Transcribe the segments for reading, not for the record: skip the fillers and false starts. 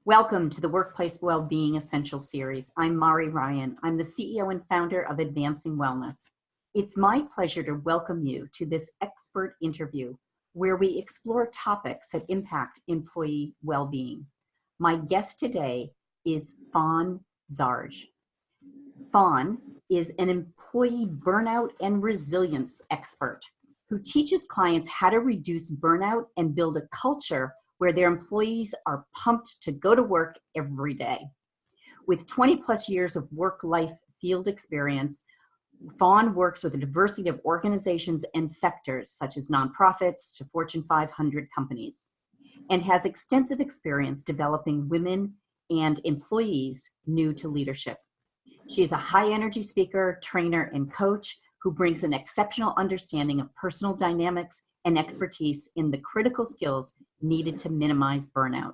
Welcome to the Workplace Wellbeing Essential Series. I'm Mari Ryan. I'm the CEO and founder of Advancing Wellness. It's my pleasure to welcome you to this expert interview where we explore topics that impact employee well-being. My guest today is Faun Zarge. Faun is an employee burnout and resilience expert who teaches clients how to reduce burnout and build a culture where their employees are pumped to go to work every day. With 20 plus years of work-life field experience, Faun works with a diversity of organizations and sectors such as nonprofits to Fortune 500 companies, and has extensive experience developing women and employees new to leadership. She is a high-energy speaker, trainer, and coach who brings an exceptional understanding of personal dynamics and expertise in the critical skills needed to minimize burnout.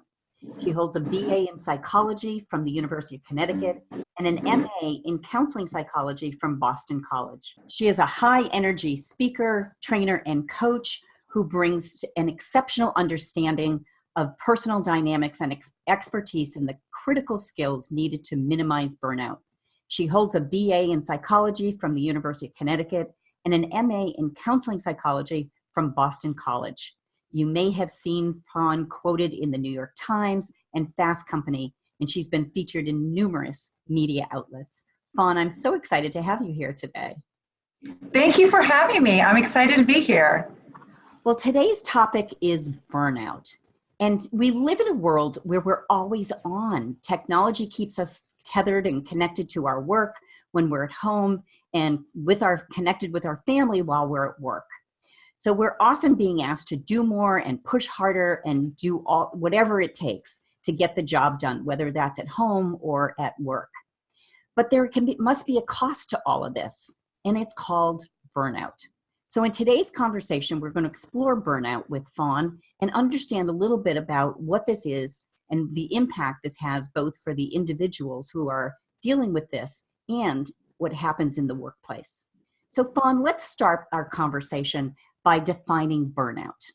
She holds a BA in psychology from the University of Connecticut and an MA in counseling psychology from Boston College. She is a high-energy speaker, trainer, and coach who brings an exceptional understanding of personal dynamics and expertise in the critical skills needed to minimize burnout. She holds a BA in psychology from the University of Connecticut and an MA in counseling psychology from Boston College. You may have seen Faun quoted in the New York Times and Fast Company, and she's been featured in numerous media outlets. Faun, I'm so excited to have you here today. Thank you for having me. I'm excited to be here. Well, today's topic is burnout. And we live in a world where we're always on. Technology keeps us tethered and connected to our work when we're at home and connected with our family while we're at work. So we're often being asked to do more and push harder and do whatever it takes to get the job done, whether that's at home or at work. But there must be a cost to all of this, and it's called burnout. So in today's conversation, we're going to explore burnout with Faun and understand a little bit about what this is and the impact this has both for the individuals who are dealing with this and what happens in the workplace. So Faun, let's start our conversation by defining burnout.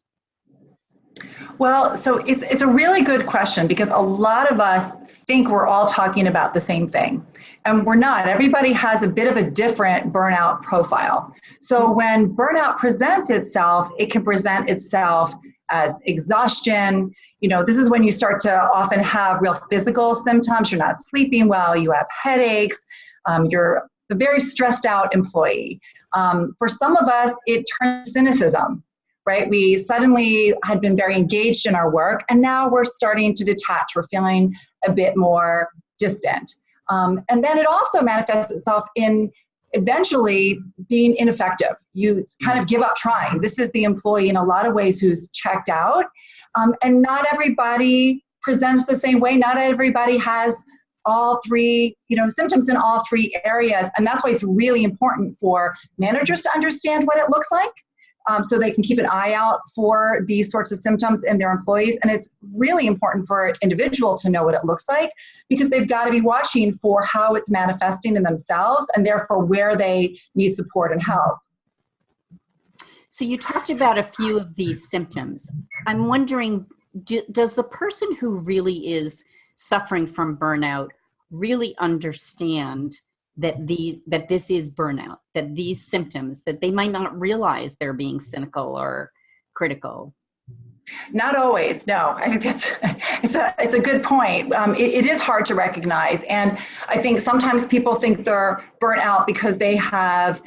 Well, so it's a really good question because a lot of us think we're all talking about the same thing, and we're not. Everybody has a bit of a different burnout profile. So when burnout presents itself, it can present itself as exhaustion. This is when you start to often have real physical symptoms. You're not sleeping well, you have headaches, you're a very stressed out employee. For some of us, it turns to cynicism, right? We suddenly had been very engaged in our work, and now we're starting to detach. We're feeling a bit more distant. And then it also manifests itself in eventually being ineffective. You kind of give up trying. This is the employee in a lot of ways who's checked out. And not everybody presents the same way. Not everybody has all three, symptoms in all three areas. And that's why it's really important for managers to understand what it looks like, so they can keep an eye out for these sorts of symptoms in their employees. And it's really important for an individual to know what it looks like because they've got to be watching for how it's manifesting in themselves and therefore where they need support and help. So you talked about a few of these symptoms. I'm wondering, does the person who really is suffering from burnout really understand that this is burnout, that these symptoms, that they might not realize they're being cynical or critical? Not always, no. I think it's a good point. It is hard to recognize, and I think sometimes people think they're burnt out because they have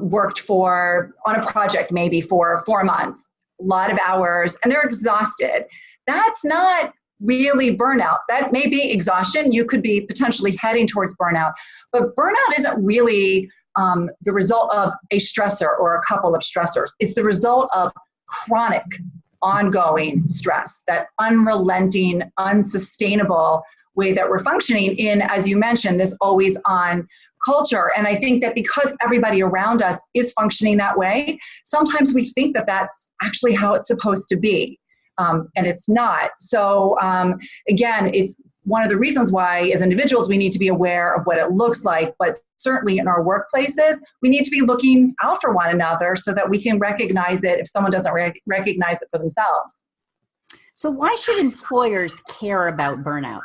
worked on a project maybe for 4 months, a lot of hours, and they're exhausted. That's not really burnout. That may be exhaustion. You could be potentially heading towards burnout, but burnout isn't really the result of a stressor or a couple of stressors. It's the result of chronic, ongoing stress, that unrelenting, unsustainable way that we're functioning in, as you mentioned, this always on culture. And I think that because everybody around us is functioning that way, sometimes we think that that's actually how it's supposed to be. And it's not. So again, it's one of the reasons why as individuals we need to be aware of what it looks like, but certainly in our workplaces, we need to be looking out for one another so that we can recognize it if someone doesn't recognize it for themselves. So why should employers care about burnout?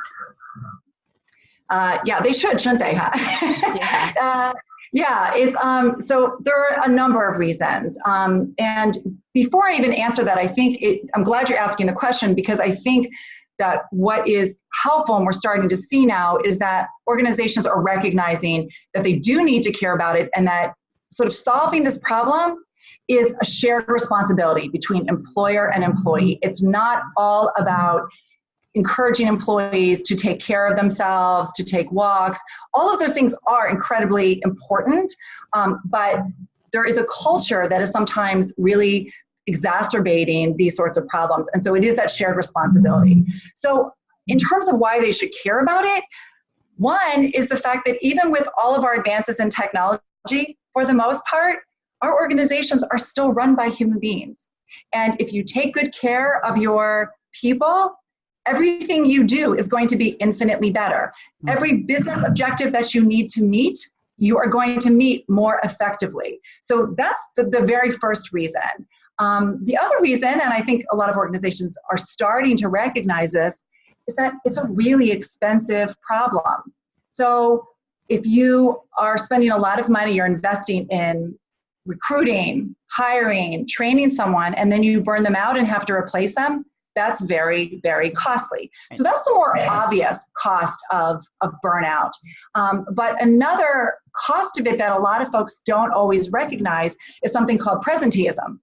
Yeah, they should, shouldn't they? Huh? Yeah. It's so there are a number of reasons. And before I even answer that, I'm glad you're asking the question, because I think that what is helpful and we're starting to see now is that organizations are recognizing that they do need to care about it, and that sort of solving this problem is a shared responsibility between employer and employee. It's not all about encouraging employees to take care of themselves, to take walks. All of those things are incredibly important, but there is a culture that is sometimes really exacerbating these sorts of problems. And so it is that shared responsibility. So in terms of why they should care about it, one is the fact that even with all of our advances in technology, for the most part, our organizations are still run by human beings. And if you take good care of your people, everything you do is going to be infinitely better. Every business objective that you need to meet, you are going to meet more effectively. So that's the very first reason. The other reason, and I think a lot of organizations are starting to recognize this, is that it's a really expensive problem. So if you are spending a lot of money, you're investing in recruiting, hiring, training someone, and then you burn them out and have to replace them, that's very, very costly. So that's the more obvious cost of burnout. But another cost of it that a lot of folks don't always recognize is something called presenteeism.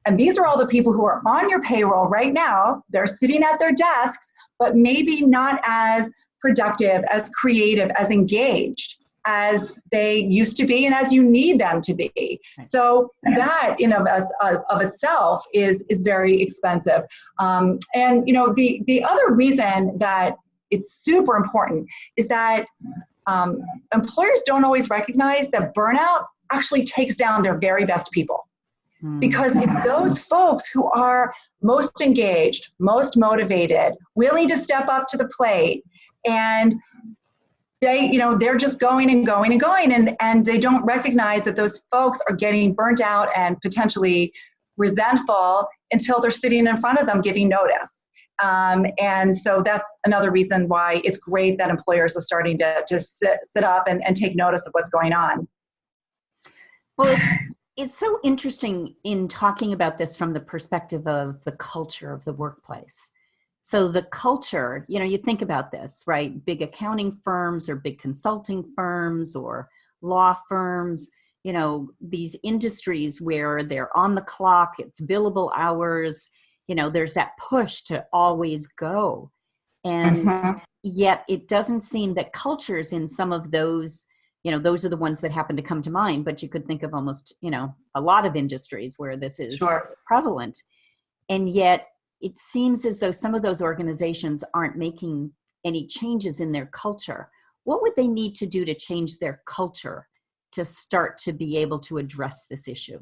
And these are all the people who are on your payroll right now. They're sitting at their desks, but maybe not as productive, as creative, as engaged as they used to be and as you need them to be. So that in of itself is very expensive. And the other reason that it's super important is that employers don't always recognize that burnout actually takes down their very best people. Because it's those folks who are most engaged, most motivated, willing to step up to the plate, and they're just going and going and going, and they don't recognize that those folks are getting burnt out and potentially resentful until they're sitting in front of them giving notice. And so that's another reason why it's great that employers are starting to sit up and take notice of what's going on. Well, it's so interesting in talking about this from the perspective of the culture of the workplace. So the culture, you think about this, right? Big accounting firms or big consulting firms or law firms, these industries where they're on the clock, it's billable hours, there's that push to always go. And yet it doesn't seem that cultures in some of those, those are the ones that happen to come to mind, but you could think of almost, a lot of industries where this is prevalent. And yet it seems as though some of those organizations aren't making any changes in their culture. What would they need to do to change their culture to start to be able to address this issue?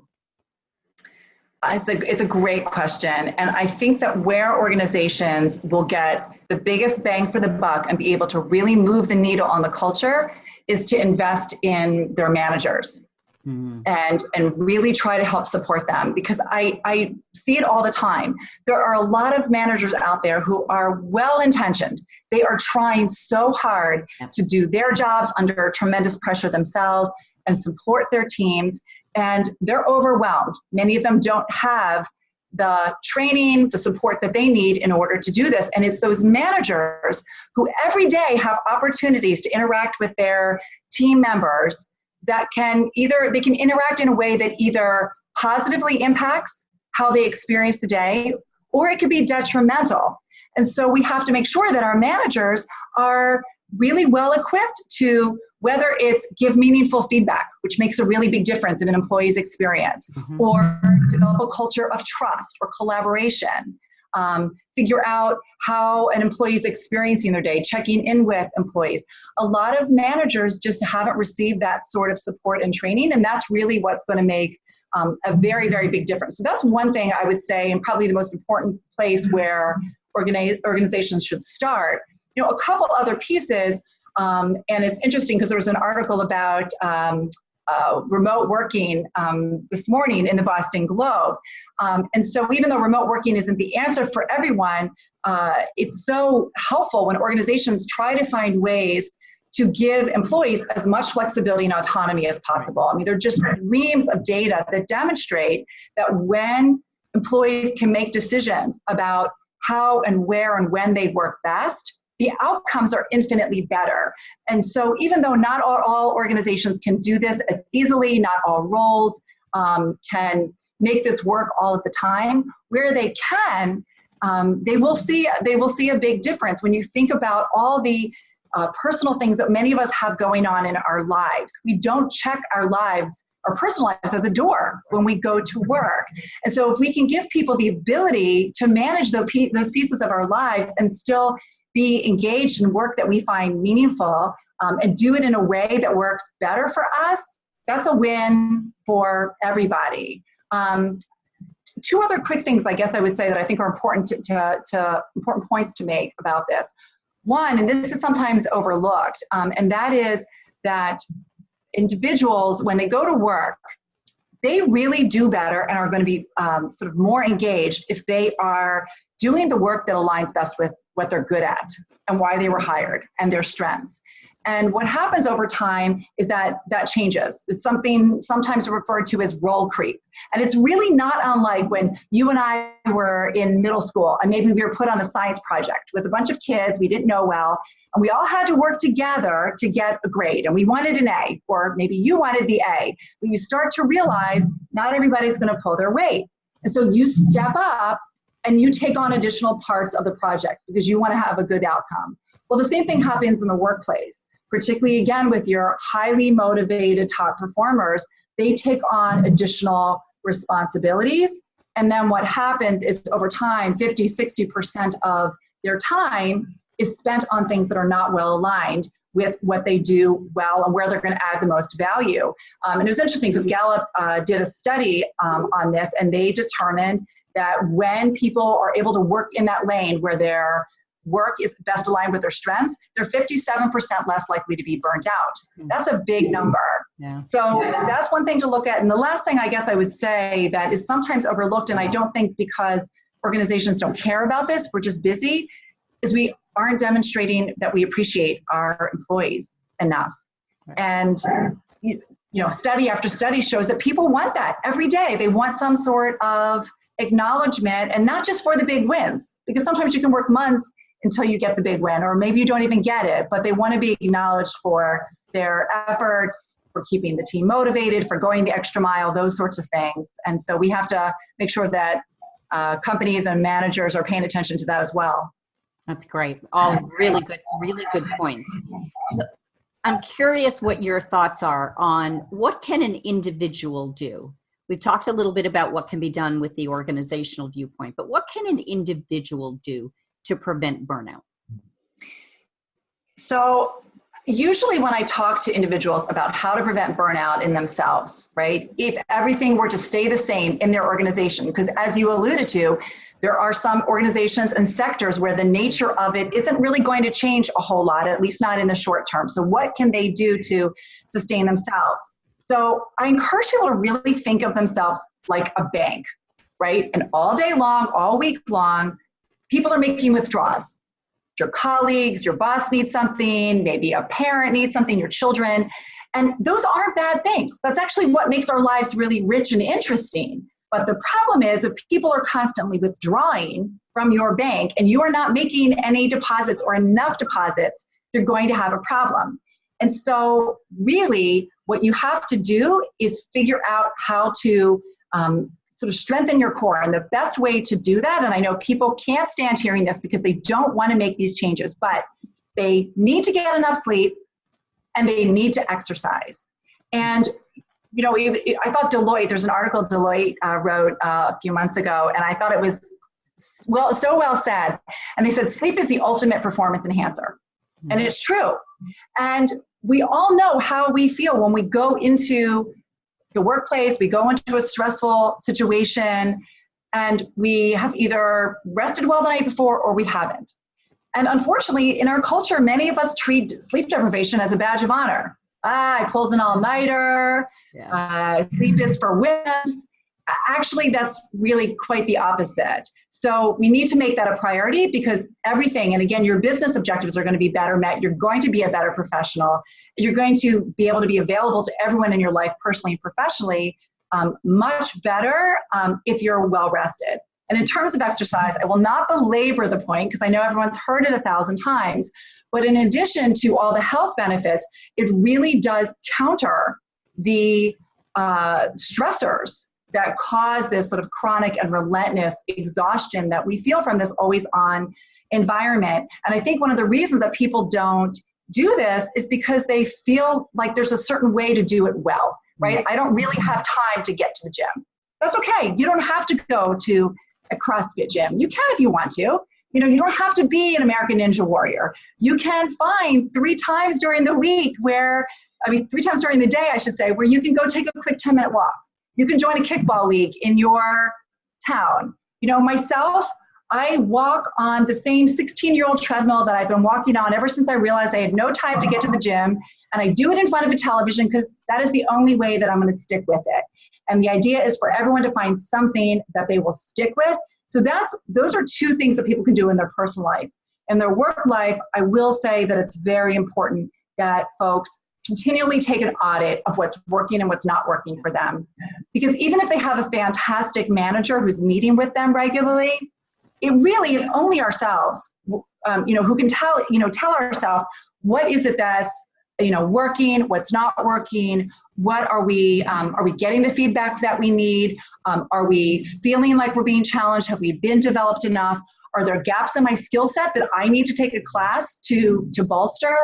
It's a great question. And I think that where organizations will get the biggest bang for the buck and be able to really move the needle on the culture is to invest in their managers. And really try to help support them, because I see it all the time. There are a lot of managers out there who are well-intentioned. They are trying so hard to do their jobs under tremendous pressure themselves and support their teams, and they're overwhelmed. Many of them don't have the training, the support that they need in order to do this. And it's those managers who every day have opportunities to interact with their team members that they can interact in a way that either positively impacts how they experience the day, or it could be detrimental. And so we have to make sure that our managers are really well equipped to, whether it's give meaningful feedback, which makes a really big difference in an employee's experience, or develop a culture of trust or collaboration. Figure out how an employee is experiencing their day, checking in with employees. A lot of managers just haven't received that sort of support and training, and that's really what's going to make a very, very big difference. So that's one thing I would say, and probably the most important place where organizations should start. A couple other pieces, and it's interesting because there was an article about remote working this morning in the Boston Globe. And so even though remote working isn't the answer for everyone, it's so helpful when organizations try to find ways to give employees as much flexibility and autonomy as possible. I mean, there are just reams of data that demonstrate that when employees can make decisions about how and where and when they work best, the outcomes are infinitely better. And so even though not all organizations can do this as easily, not all roles can make this work all at the time, where they can, they will see a big difference when you think about all the personal things that many of us have going on in our lives. We don't check our lives, our personal lives, at the door when we go to work. And so if we can give people the ability to manage those pieces of our lives and still be engaged in work that we find meaningful, and do it in a way that works better for us, that's a win for everybody. Two other quick things I guess I would say that I think are important important points to make about this. One, and this is sometimes overlooked, and that is that individuals, when they go to work, they really do better and are going to be sort of more engaged if they are doing the work that aligns best with what they're good at and why they were hired and their strengths. And what happens over time is that changes. It's something sometimes referred to as role creep. And it's really not unlike when you and I were in middle school and maybe we were put on a science project with a bunch of kids we didn't know well, and we all had to work together to get a grade, and we wanted an A, or maybe you wanted the A. But you start to realize not everybody's going to pull their weight. And so you step up and you take on additional parts of the project because you want to have a good outcome. Well, the same thing happens in the workplace, particularly again with your highly motivated top performers. They take on additional responsibilities. And then what happens is over time, 50, 60% of their time is spent on things that are not well aligned with what they do well and where they're going to add the most value. And it was interesting because Gallup did a study on this, and they determined that when people are able to work in that lane where their work is best aligned with their strengths, they're 57% less likely to be burnt out. That's a big number. Yeah. So that's one thing to look at. And the last thing I guess I would say that is sometimes overlooked, and I don't think because organizations don't care about this, we're just busy, is we aren't demonstrating that we appreciate our employees enough. And you know, study after study shows that people want that every day. They want some sort of acknowledgement, and not just for the big wins, because sometimes you can work months until you get the big win, or maybe you don't even get it, but they want to be acknowledged for their efforts, for keeping the team motivated, for going the extra mile, those sorts of things. And so we have to make sure that companies and managers are paying attention to that as well. That's great. All really good points. I'm curious what your thoughts are on what can an individual do? We've talked a little bit about what can be done with the organizational viewpoint, but what can an individual do to prevent burnout? So usually when I talk to individuals about how to prevent burnout in themselves, right, if everything were to stay the same in their organization, because as you alluded to, there are some organizations and sectors where the nature of it isn't really going to change a whole lot, at least not in the short term. So what can they do to sustain themselves? So I encourage people to really think of themselves like a bank, right? And all day long, all week long, people are making withdrawals. Your colleagues, your boss needs something, maybe a parent needs something, your children. And those aren't bad things. That's actually what makes our lives really rich and interesting. But the problem is if people are constantly withdrawing from your bank and you are not making any deposits or enough deposits, you're going to have a problem. And so really what you have to do is figure out how to sort of strengthen your core. And the best way to do that, and I know people can't stand hearing this because they don't want to make these changes, but they need to get enough sleep and they need to exercise. And you know, I thought Deloitte, there's an article Deloitte wrote a few months ago, and I thought it was so well said. And they said, sleep is the ultimate performance enhancer. And it's true. And we all know how we feel when we go into the workplace, we go into a stressful situation, and we have either rested well the night before or we haven't. And unfortunately, in our culture, many of us treat sleep deprivation as a badge of honor. I pulled an all-nighter, sleep is for wins. Actually, that's really quite the opposite. So we need to make that a priority, because everything, and again, your business objectives are going to be better met. You're going to be a better professional. You're going to be able to be available to everyone in your life, personally and professionally, much better if you're well rested. And in terms of exercise, I will not belabor the point, because I know everyone's heard it 1,000 times. But in addition to all the health benefits, it really does counter the stressors that cause this sort of chronic and relentless exhaustion that we feel from this always on environment. And I think one of the reasons that people don't do this is because they feel like there's a certain way to do it well, right? I don't really have time to get to the gym. That's okay. You don't have to go to a CrossFit gym. You can if you want to. You know, you don't have to be an American Ninja Warrior. You can find 3 times during the week 3 times during the day, I should say, where you can go take a quick 10-minute walk. You can join a kickball league in your town. You know, myself, I walk on the same 16-year-old treadmill that I've been walking on ever since I realized I had no time to get to the gym. And I do it in front of a television because that is the only way that I'm going to stick with it. And the idea is for everyone to find something that they will stick with. So those are 2 things that people can do in their personal life. In their work life, I will say that it's very important that folks continually take an audit of what's working and what's not working for them. Because even if they have a fantastic manager who's meeting with them regularly, it really is only ourselves, who can tell ourselves what is it that's, working, what's not working, what are we getting the feedback that we need? Are we feeling like we're being challenged? Have we been developed enough? Are there gaps in my skill set that I need to take a class to bolster?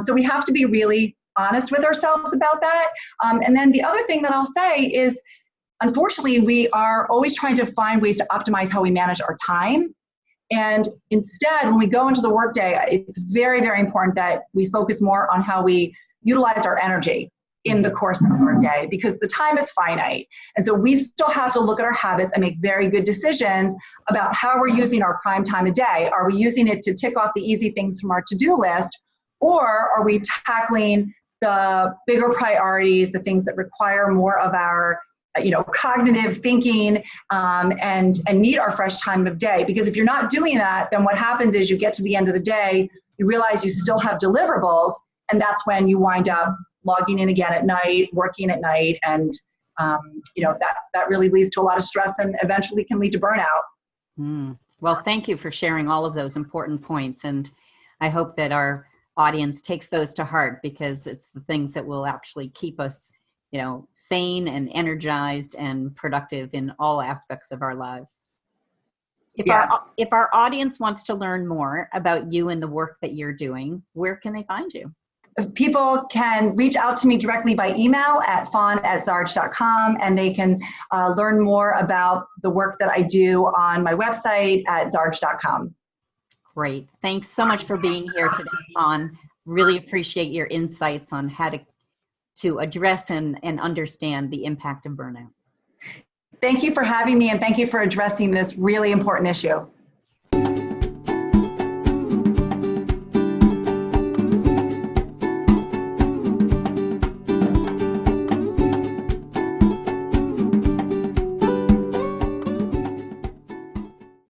So we have to be really honest with ourselves about that. And then the other thing that I'll say is, unfortunately, we are always trying to find ways to optimize how we manage our time. And instead, when we go into the workday, it's very, very important that we focus more on how we utilize our energy in the course of our day, because the time is finite. And so we still have to look at our habits and make very good decisions about how we're using our prime time a day. Are we using it to tick off the easy things from our to-do list, or are we tackling the bigger priorities, the things that require more of our cognitive thinking and need our fresh time of day? Because if you're not doing that, then what happens is you get to the end of the day, you realize you still have deliverables, and that's when you wind up logging in again at night, working at night, and that really leads to a lot of stress and eventually can lead to burnout. Well, thank you for sharing all of those important points, and I hope that our audience takes those to heart, because it's the things that will actually keep us sane and energized and productive in all aspects of our lives. If our audience wants to learn more about you and the work that you're doing, where can they find you? People can reach out to me directly by email at faun@zarge.com, and they can learn more about the work that I do on my website at zarge.com. Great. Thanks so much for being here today, Faun. Really appreciate your insights on how to address and understand the impact of burnout. Thank you for having me, and thank you for addressing this really important issue.